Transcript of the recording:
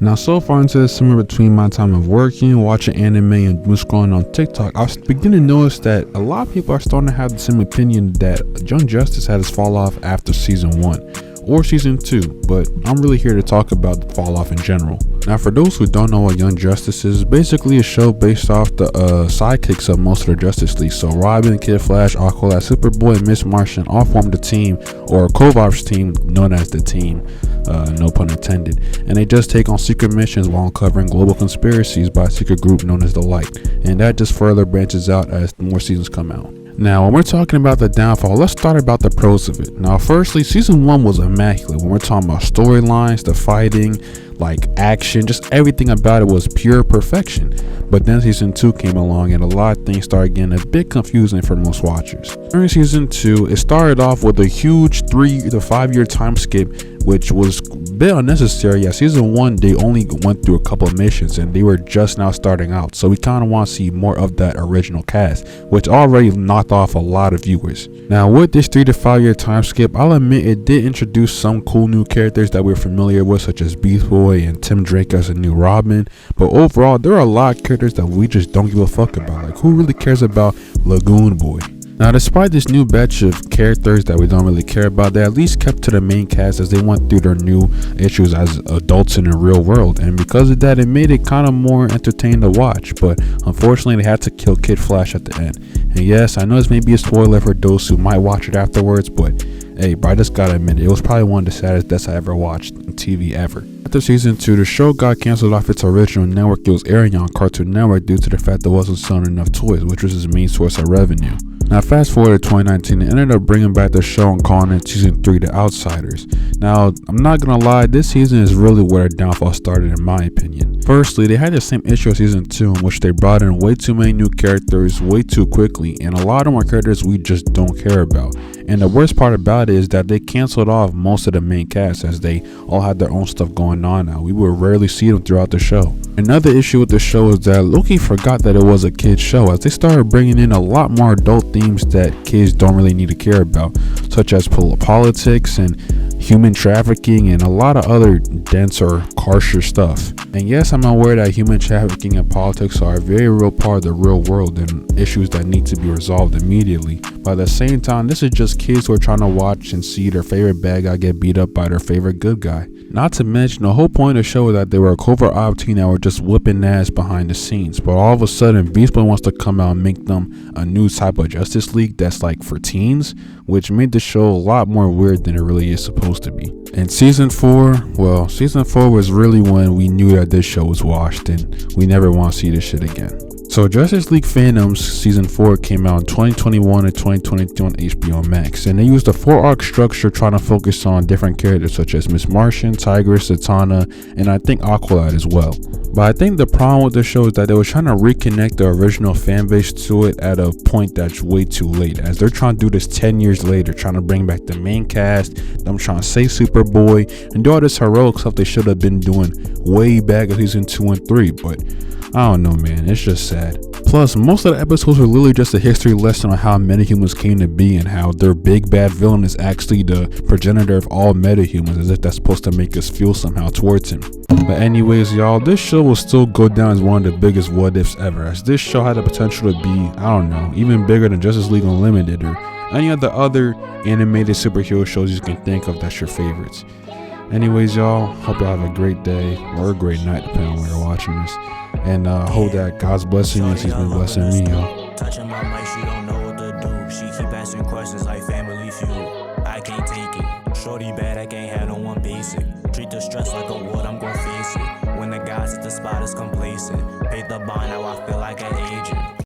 Now, so far into the summer, between my time of working, watching anime, and scrolling on TikTok, I was beginning to notice that a lot of people are starting to have the same opinion that Young Justice had his fall off after season 1 or season 2, but I'm really here to talk about the fall off in general. Now, for those who don't know what Young Justice is, basically a show based off the sidekicks of most of the Justice League. So Robin, Kid Flash, Aqualad, Superboy, and Miss Martian all formed a team, or a Kovacs team known as the Team, no pun intended, and they just take on secret missions while uncovering global conspiracies by a secret group known as the Light, and that just further branches out as more seasons come out. Now, when we're talking about the downfall, let's start about the pros of it. Now, firstly, season 1 was immaculate. When we're talking about storylines, the fighting, like action, just everything about it was pure perfection. But then season 2 came along and a lot of things started getting a bit confusing for most watchers. During season 2, it started off with a huge 3 to 5 year time skip, which was a bit unnecessary. Yeah, season 1 they only went through a couple of missions and they were just now starting out, so we kind of want to see more of that original cast, which already knocked off a lot of viewers. Now, with this 3 to 5 year time skip, I'll admit it did introduce some cool new characters that we're familiar with, such as Beast Boy and Tim Drake as a new Robin, but overall there are a lot of characters that we just don't give a fuck about. Like, who really cares about Lagoon Boy? Now, despite this new batch of characters that we don't really care about, they at least kept to the main cast as they went through their new issues as adults in the real world, and because of that, it made it kind of more entertaining to watch. But unfortunately, they had to kill Kid Flash at the end. And yes, I know this may be a spoiler for those who might watch it afterwards, but hey, bro, I just gotta admit it was probably one of the saddest deaths I ever watched on TV ever. After season 2, the show got cancelled off its original network it was airing on, Cartoon Network, due to the fact there wasn't selling enough toys, which was its main source of revenue. Now, fast forward to 2019, they ended up bringing back the show and calling it season 3, The Outsiders. Now, I'm not gonna lie, this season is really where the downfall started in my opinion. Firstly, they had the same issue as season 2, in which they brought in way too many new characters way too quickly, and a lot of them are characters we just don't care about. And the worst part about it is that they canceled off most of the main cast as they all had their own stuff going on now. We would rarely see them throughout the show. Another issue with the show is that Loki forgot that it was a kid's show, as they started bringing in a lot more adult themes that kids don't really need to care about, such as politics and human trafficking and a lot of other denser, harsher stuff. And yes, I'm aware that human trafficking and politics are a very real part of the real world and issues that need to be resolved immediately. But at the same time, this is just kids who are trying to watch and see their favorite bad guy get beat up by their favorite good guy. Not to mention, the whole point of the show is that they were a covert op team that were just whipping ass behind the scenes. But all of a sudden, Beast Boy wants to come out and make them a new type of Justice League that's like for teens, which made the show a lot more weird than it really is supposed to be. And season 4 was really when we knew that this show was washed and we never want to see this shit again. So Justice League Phantoms season 4 came out in 2021 and 2022 on HBO Max, and they used a 4-arc structure trying to focus on different characters such as Miss Martian, Tigress, Zatanna, and I think Aqualad as well. But I think the problem with the show is that they were trying to reconnect the original fan base to it at a point that's way too late, as they're trying to do this 10 years later, trying to bring back the main cast, them trying to save Superboy, and do all this heroic stuff they should have been doing way back in season 2 and 3, but I don't know, man, it's just sad. Plus, most of the episodes are literally just a history lesson on how metahumans came to be and how their big bad villain is actually the progenitor of all metahumans, as if that's supposed to make us feel somehow towards him. But anyways, y'all, this show will still go down as one of the biggest what ifs ever, as this show had the potential to be, I don't know, even bigger than Justice League Unlimited or any of the other animated superhero shows you can think of that's your favorites. Anyways, y'all, hope y'all have a great day or a great night, depending on when you're watching this. And hope that God's blessing you as He's been blessing me, y'all. Touching my mic, she don't know what to do. She keep asking questions like Family Feud. I can't take it. Shorty bad, I can't have no one basic. Treat the stress like a